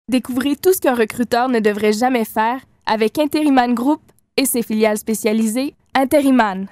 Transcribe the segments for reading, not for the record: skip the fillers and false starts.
Découvrez tout ce qu'un recruteur ne devrait jamais faire avec Interiman Group et ses filiales spécialisées Interiman.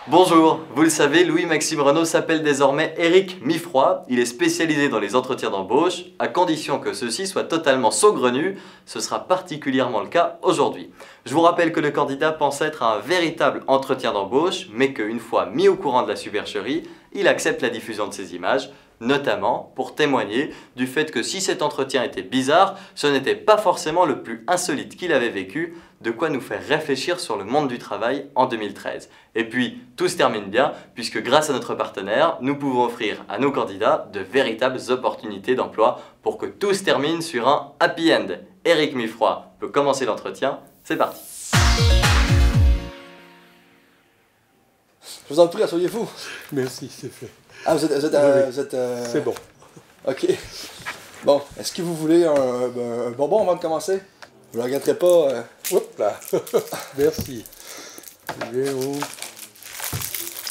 Bonjour, vous le savez, Louis-Maxime Renault s'appelle désormais Éric Mifroy. Il est spécialisé dans les entretiens d'embauche, à condition que ceux-ci soient totalement saugrenus. Ce sera particulièrement le cas aujourd'hui. Je vous rappelle que le candidat pense être à un véritable entretien d'embauche, mais qu'une fois mis au courant de la supercherie, il accepte la diffusion de ces images, notamment pour témoigner du fait que si cet entretien était bizarre, ce n'était pas forcément le plus insolite qu'il avait vécu, de quoi nous faire réfléchir sur le monde du travail en 2013. Et puis, tout se termine bien, puisque grâce à notre partenaire, nous pouvons offrir à nos candidats de véritables opportunités d'emploi pour que tout se termine sur un happy end. Éric Mifroy peut commencer l'entretien, c'est parti. Je vous en prie, asseyez-vous. Merci, c'est fait. Ah, vous êtes C'est bon. Ok. Bon, est-ce que vous voulez un bonbon avant de commencer? Vous ne le regretterez pas. Hop là. Merci. Léo.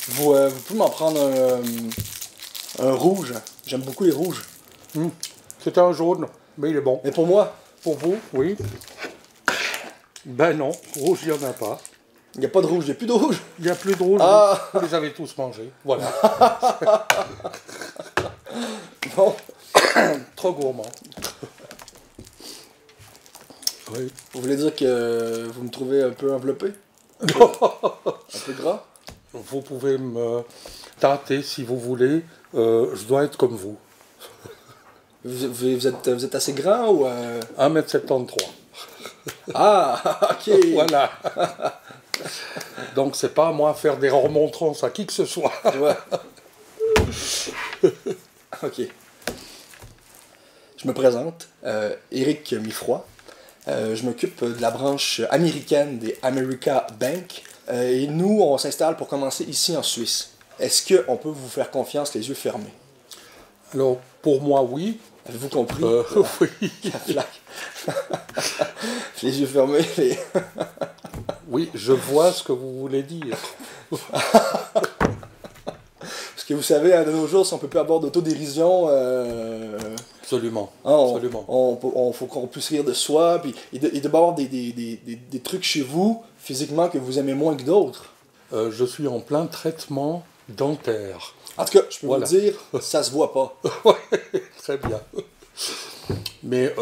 Vous pouvez m'en prendre un rouge. J'aime beaucoup les rouges. C'est un jaune, mais il est bon. Mais pour moi, Pour vous, oui. Ben non, rouge, il n'y en a pas. il n'y a pas de rouge. Il n'y a plus de rouge. Il n'y a plus de rouge. Ah. Vous les avez tous mangés. Voilà. Bon. Trop gourmand. Oui. Vous voulez dire que vous me trouvez un peu enveloppé? Un peu gras? Vous pouvez me tâter si vous voulez. Je dois être comme vous. Vous êtes assez grand ou... 1m73. Ah, ok. Voilà. Donc c'est pas à moi à faire des remontrances à qui que ce soit. Ouais. Ok. Je me présente, Éric Mifroy. Je m'occupe de la branche américaine des America Bank. Et nous, on s'installe pour commencer ici en Suisse. Est-ce qu'on peut vous faire confiance les yeux fermés? Alors pour moi oui. Avez-vous compris? Oui. La flaque. Les yeux fermés. Oui, je vois ce que vous voulez dire. Parce que vous savez, de nos jours, si on peut plus avoir d'autodérision... Absolument. Absolument. Absolument. Faut qu'on puisse rire de soi. Puis, il doit y avoir des trucs chez vous, physiquement, que vous aimez moins que d'autres. Je suis en plein traitement dentaire. En tout cas, je peux Voilà. vous le dire, ça se voit pas. Ouais, très bien. Mais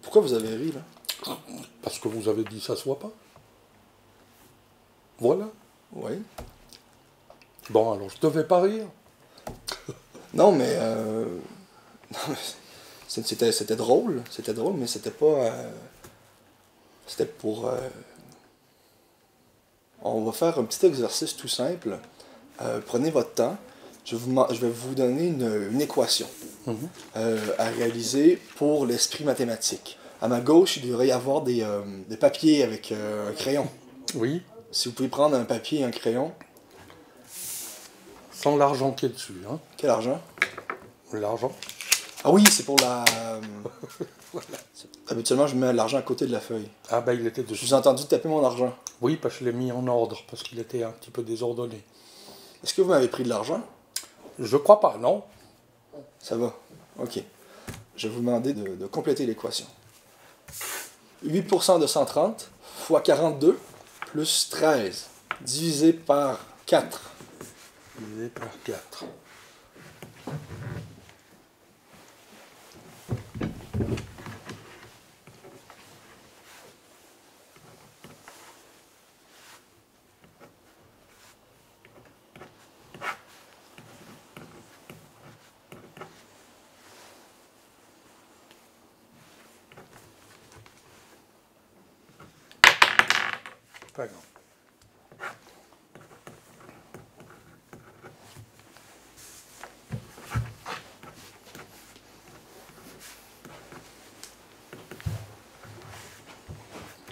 Pourquoi vous avez ri, là? parce que vous avez dit ça se voit pas. Voilà. Oui. Bon, alors je devais pas rire. Non, mais... non, mais c'était drôle. C'était drôle, mais c'était pas... C'était pour... On va faire un petit exercice tout simple. Prenez votre temps. Je vais vous donner une équation à réaliser pour l'esprit mathématique. À ma gauche, il devrait y avoir des papiers avec un crayon. Oui, Si vous pouvez prendre un papier et un crayon. sans l'argent qui est dessus. Hein. Quel argent? L'argent. Ah oui, c'est pour la... Habituellement, je mets l'argent à côté de la feuille. Ah ben il était Je dessus. vous ai entendu taper mon argent. Oui, parce que je l'ai mis en ordre, parce qu'il était un petit peu désordonné. Est-ce que vous m'avez pris de l'argent? Je crois pas, non? Ça va. Ok. Je vais vous demander de compléter l'équation. 8% de 130 fois 42 plus 13 divisé par 4. Divisé par 4. Pas grave.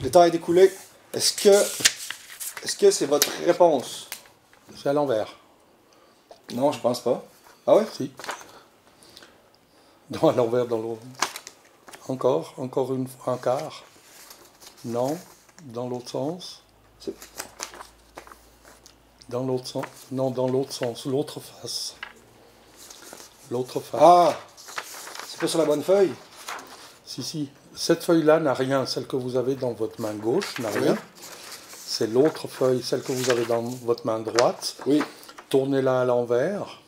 Le temps est écoulé. Est-ce que c'est votre réponse? C'est à l'envers. Non, je pense pas. Ah ouais? Si. Dans à l'envers, dans l'autre. Encore un quart. Non, dans l'autre sens. Dans l'autre sens. Non, dans l'autre sens. L'autre face. L'autre face. Ah! C'est pas sur la bonne feuille? Si. Cette feuille-là n'a rien. Celle que vous avez dans votre main gauche n'a rien. Oui. C'est l'autre feuille, celle que vous avez dans votre main droite. Oui. Tournez-la à l'envers.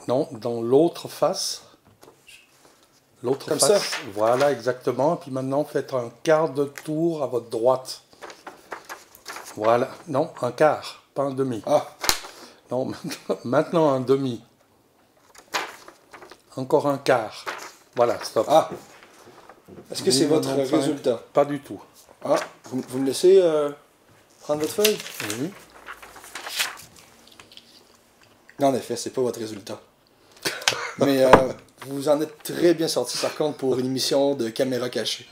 Non, dans l'autre face. L'autre Comme face. ça? Voilà, exactement. Et puis maintenant, faites un quart de tour à votre droite. Voilà. Non, un quart, pas un demi. Ah! Non, maintenant un demi. Encore un quart. Voilà, stop. Ah! Est-ce que c'est votre 1095. résultat? Pas du tout. Ah! Vous me laissez prendre votre feuille? Oui. Non, en effet, c'est pas votre résultat. Mais vous en êtes très bien sorti, par contre, pour une émission de caméra cachée.